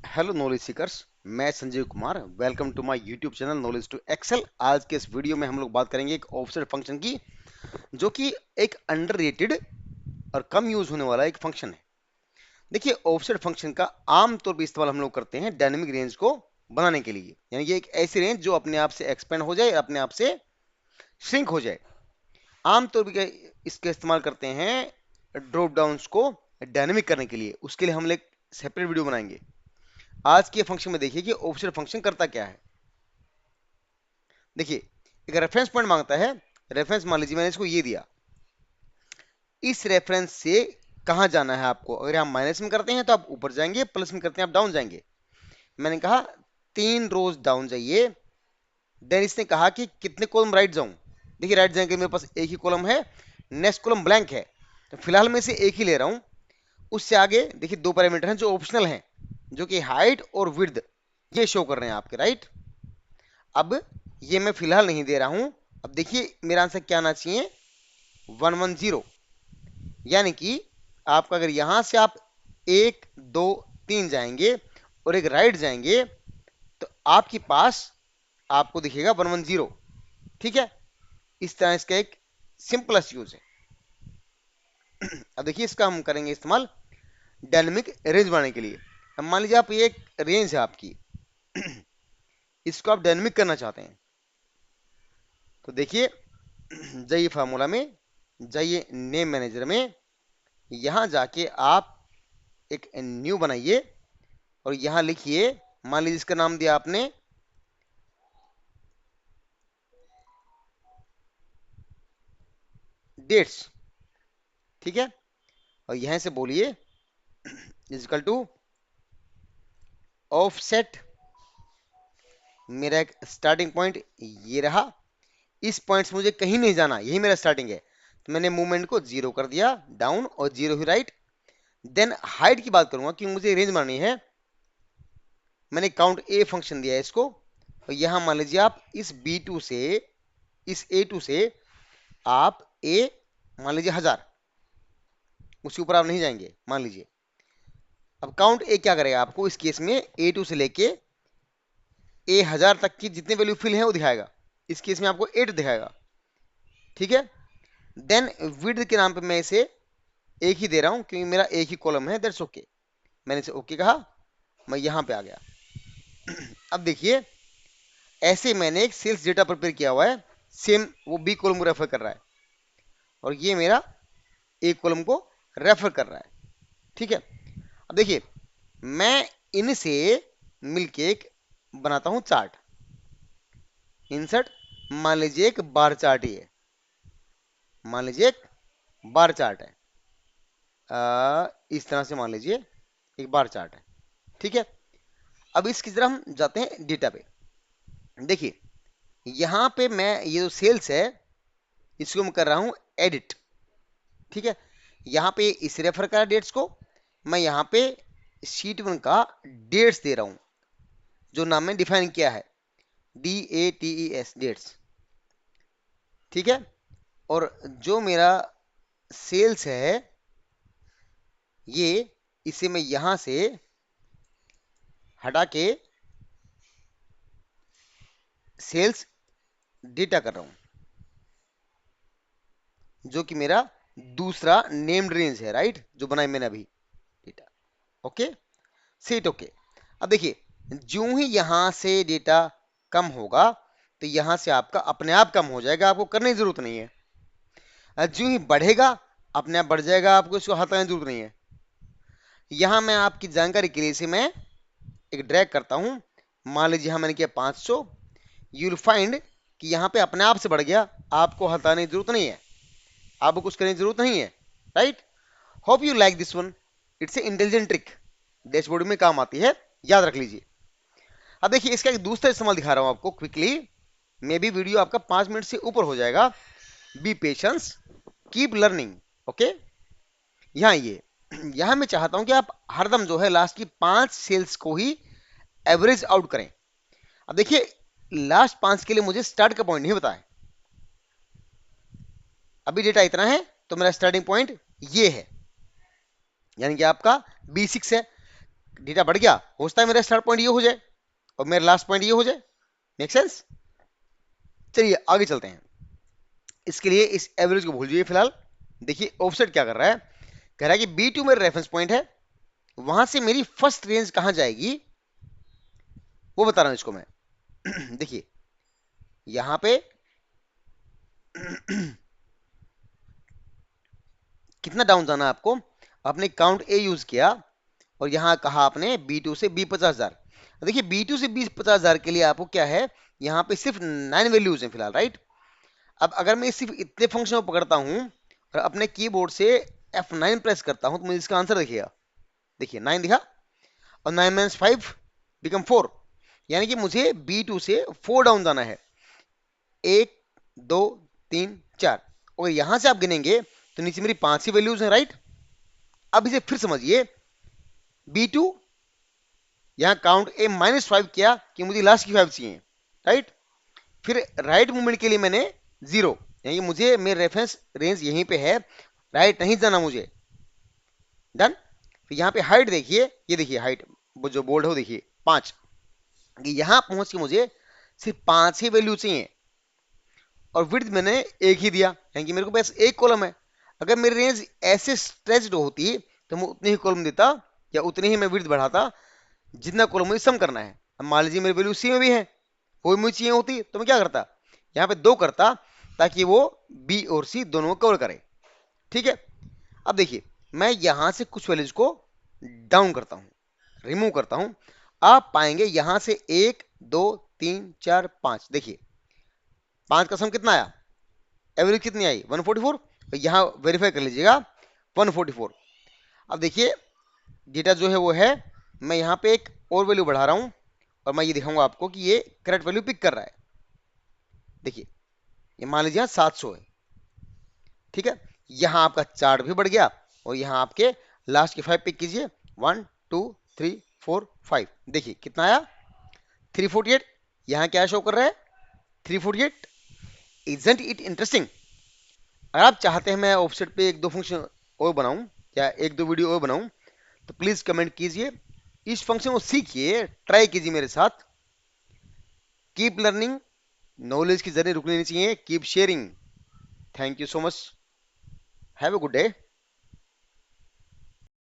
Hello knowledge seekers. मैं Sanjeev Kumar. Welcome to my YouTube channel knowledge to excel. आज के इस वीडियो में हम लोग बात करेंगे एक ऑफसेट फंक्शन की, जो कि एक अंडररेटेड और कम यूज होने वाला एक फंक्शन है। देखिए, ऑफसेट फंक्शन का आमतौर पर इस्तेमाल हम लोग करते हैं डायनेमिक रेंज को बनाने के लिए, यानी कि एक ऐसी रेंज जो अपने आप से एक्सपेंड हो जाए, अपने आप से श्रिंक हो जाए। आमतौर पर इसका इस्तेमाल करते हैं ड्रॉप डाउन्स को डायनेमिक करने के लिए। उसके लिए हम लोग सेपरेट वीडियो बनाएंगे। आज के फंक्शन में देखिए कि ऑफसेट फंक्शन करता क्या है। देखिए, एक रेफरेंस पॉइंट मांगता है। रेफरेंस मान लीजिए मैंने इसको ये दिया। इस रेफरेंस से कहां जाना है आपको? अगर हम माइनस में करते हैं तो आप ऊपर जाएंगे, प्लस में करते हैं आप डाउन जाएंगे। मैंने कहा 3 रोज डाउन जाइए। देन इसने कहा कि कितने कॉलम राइट जाऊं। देखिए, राइट जाएंगे, मेरे पास एक ही कॉलम है, नेक्स्ट कॉलम ब्लैंक है, तो फिलहाल मैं इसे एक ही ले रहा हूं। उससे आगे देखिए दो पैरामीटर हैं जो ऑप्शनल हैं, जो कि हाइट और विड्थ, ये शो कर रहे हैं आपके, राइट। अब ये मैं फिलहाल नहीं दे रहा हूं। अब देखिए मेरा आंसर क्या आना चाहिए, 110। यानी कि आपका अगर यहां से आप 1 2 3 जाएंगे और एक राइट जाएंगे, तो आपके पास आपको दिखेगा 110। ठीक है, इस तरह इसका एक सिंपलेस्ट यूज है। अब देखिए इसका हम करेंगे इस्तेमाल डायनेमिक रेंज बनाने के लिए। अब मान लीजिए आप, ये एक रेंज है आपकी, इसको आप डायनेमिक करना चाहते हैं, तो देखिए जाइए फार्मूला में, जाइए नेम मैनेजर में, यहां जाके आप एक न्यू बनाइए और यहां लिखिए, मान लीजिए इसका नाम दिया आपने डेट्स। ठीक है, और यहां से बोलिए इजिकल टू ऑफसेट। मेरा एक स्टार्टिंग पॉइंट ये रहा, इस पॉइंट से मुझे कहीं नहीं जाना, यही मेरा स्टार्टिंग है, तो मैंने मूवमेंट को 0 कर दिया डाउन और 0 ही राइट। देन हाइट की बात करूंगा क्योंकि मुझे रेंज मारनी है। मैंने काउंट ए फंक्शन दिया है इसको, और यहां मान लीजिए आप इस B2 से, इस A2 से आप ए मान लीजिए 1000, उसके ऊपर आप नहीं जाएंगे मान लीजिए। अब काउंट ए क्या करेगा आपको इस केस में, A2 से लेके A1000 तक की जितने वैल्यू फिल है वो दिखाएगा। इस केस में आपको 8 दिखाएगा। ठीक है, देन विड्थ के नाम पे मैं इसे एक ही दे रहा हूं क्योंकि मेरा एक ही कॉलम है, दैट्स ओके। मैंने इसे ओके कहा, मैं यहां पे आ गया। अब देखिए, ऐसे मैंने एक सेल्स डेटा प्रिपेयर किया हुआ है, सेम वो बी कॉलम को रेफर कर रहा है और ये मेरा ए कॉलम को रेफर कर रहा है। ठीक है, अब देखिए मैं इनसे मिलके एक बनाता हूं चार्ट। इंसर्ट, मान लीजिए एक बार चार्ट ही है, मान लीजिए एक बार चार्ट है। इस तरह से मान लीजिए एक बार चार्ट है। ठीक है, अब इसकी तरह हम जाते हैं डेटा पे। देखिए यहां पे मैं ये जो सेल्स है इसको मैं कर रहा हूं एडिट। ठीक है, यहां पे इस रेफर करा डेट्स को, मैं यहां पे शीट 1 का डेट्स दे रहा हूं, जो नाम में डिफाइन किया है, DATES डेट्स। ठीक है, और जो मेरा सेल्स है ये, इसे मैं यहां से हटा के सेल्स डेटा कर रहा हूं, जो कि मेरा दूसरा नेम्ड रेंज है, राइट, जो बनाई मैंने अभी डेटा। Okay, set okay. अब देखिए जो ही यहां से डेटा कम होगा तो यहां से आपका अपने आप कम हो जाएगा, आपको करने की जरूरत नहीं है। जो ही बढ़ेगा अपने आप बढ़ जाएगा, आपको इसको हटाने की जरूरत नहीं है। यहां मैं आपकी जानकारी के लिए इसे मैं एक ड्रैग करता हूं, मान लीजिए यहां मैंने किया 500। यू विल फाइंड कि यहां पे अपने आप से बढ़ गया, आपको हटाने की जरूरत नहीं है, आपको कुछ करने की जरूरत नहीं है, right. Hope you like this one, it's a intelligent trick, dashboard में काम आती है, याद रख लीजिए। अब देखिए इसका एक दूसरा इस्तेमाल दिखा रहा हूं आपको क्विकली, मे बी वीडियो आपका 5 मिनट से ऊपर हो जाएगा। B patience, keep learning. Okay, यहाँ ये, यहाँ मैं चाहता हूं कि आप हरदम जो है लास्ट की 5 सेल्स को ही एवरेज आउट करें। अब देखिए लास्ट 5 के लिए मुझे स्टार्ट का पॉइंट नहीं पता है, अभी डेटा इतना है तो मेरा स्टार्टिंग पॉइंट ये है, यानी कि आपका B6 है। डेटा बढ़ गया, हो सकता है मेरा स्टार्ट पॉइंट ये हो जाए और मेरा लास्ट पॉइंट ये हो जाए। Make sense? चलिए आगे चलते हैं। इसके लिए इस एवरेज को भूल जाइए फिलहाल। देखिए ऑफसेट क्या कर रहा है, कह रहा है कि B2 मेरा रेफरेंस पॉइंट है, वहां से मेरी फर्स्ट रेंज कहां जाएगी वो बता रहा हूं इसको मैं। देखिए यहां पे कितना डाउन जाना है आपको, आपने काउंट ए यूज किया और यहां कहा आपने B2 से B50,000। देखिए B2 से B50,000 के लिए आपको क्या है, यहाँ पे सिर्फ 9 वैल्यूज हैं फिलहाल, राइट। अब अगर मैं सिर्फ इतने फंक्शन को पकड़ता हूं और अपने कीबोर्ड से F9 प्रेस करता हूं तो मुझे इसका आंसर देखिएगा। देखिए 9 दिखा, और 9 माइनस 5 बिकम 4, यानी कि मुझे B2 से 4 डाउन जाना है। 1 2 3 4, और यहां से आप गिनेंगे तो नीचे मेरी 5 ही वैल्यूज हैं, राइट। अब इसे फिर समझिए, B2 यहां काउंट ए -5 किया कि मुझे लास्ट की 5 चाहिए, राइट। फिर राइट मूवमेंट के लिए मैंने 0, यानी कि मुझे मेरे रेफरेंस रेंज यहीं पे है, राइट नहीं जाना मुझे। डन। फिर यहाँ पे हाइट देखिए, ये देखिए हाइट वो जो बोल्ड है वो देखिए 5, यहां पहुंच के मुझे सिर्फ 5 ही वैल्यू चाहिए, और विड्थ मैंने एक ही दिया, यानी कि मेरे को बस एक कॉलम है। अगर मेरी रेंज ऐसे स्ट्रेच्ड होती तो मैं उतनी ही कॉलम देता या उतनी ही मैं विड्थ बढ़ाता जितना कॉलम मुझे सम करना है। अब मान लीजिए मेरी वैल्यू सी में भी है, वो भी मुझे चाहिए होती तो मैं क्या करता, यहाँ पे 2 करता ताकि वो बी और सी दोनों को कवर करे। ठीक है। अब देखिए मैं यहां से कुछ वैल्यूज को डाउन करता हूं, रिमूव करता हूं। आप पाएंगे यहां से 1 2 3 4 5, देखिए 5 का सम कितना आया, एवरेज कितनी आई 144, तो यहाँ वेरीफाई कर लीजिएगा 144। अब देखिए डेटा जो है वो है, मैं यहाँ पे एक और वैल्यू बढ़ा रहा हूँ और मैं ये दिखाऊंगा आपको कि ये करेक्ट वैल्यू पिक कर रहा है। देखिए ये मान लीजिए 700 है, ठीक है। यहाँ आपका चार्ट भी बढ़ गया और यहाँ आपके लास्ट के 5 पिक कीजिए, 1 2 3 4 5, देखिए कितना आया 348। यहाँ क्या शो कर रहा है 348। Isn't it interesting? अगर आप चाहते हैं मैं ऑफसेट पे एक दो फंक्शन और बनाऊं या एक दो वीडियो और बनाऊं तो प्लीज कमेंट कीजिए, इस फंक्शन को सीखिए, ट्राई कीजिए मेरे साथ। कीप लर्निंग, नॉलेज की जर्नी रुकनी नहीं चाहिए, keep sharing. Thank you so much, have a good day.